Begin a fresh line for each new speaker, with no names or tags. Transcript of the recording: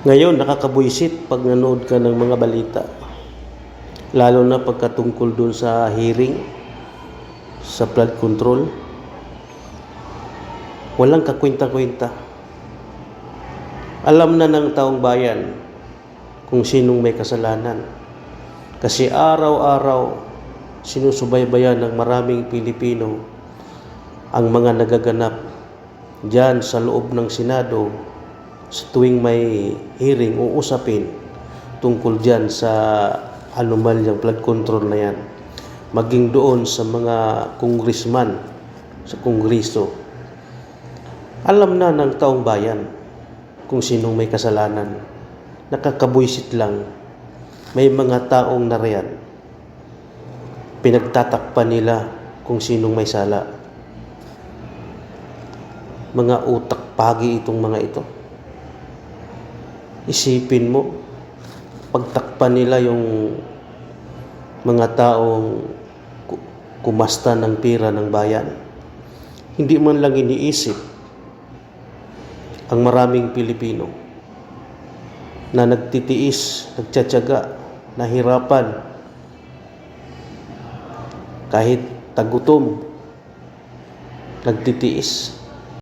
Ngayon, nakakabwisit pag nanood ka ng mga balita. Lalo na pagkatungkol dun sa hearing, sa flood control. Walang kakwenta-kwenta. Alam na ng taong bayan kung sinong may kasalanan. Kasi araw-araw sinusubaybayan ng maraming Pilipino ang mga nagaganap dyan sa loob ng Senado sa tuwing may hearing o usapin tungkol dyan sa anomalyang flood control na yan. Maging doon sa mga congressman sa Kongreso. Alam na ng taong bayan kung sinong may kasalanan. Nakakabwisit lang. May mga taong nariyan. Pinagtatakpan nila kung sinong may sala. Mga utak pagi itong mga ito. Isipin mo, pagtakpan nila yung mga taong kumasta ng pira ng bayan. Hindi man lang iniisip ang maraming Pilipino na nagtitiis, nagtsatsaga, nahirapan, kahit tagutom, nagtitiis.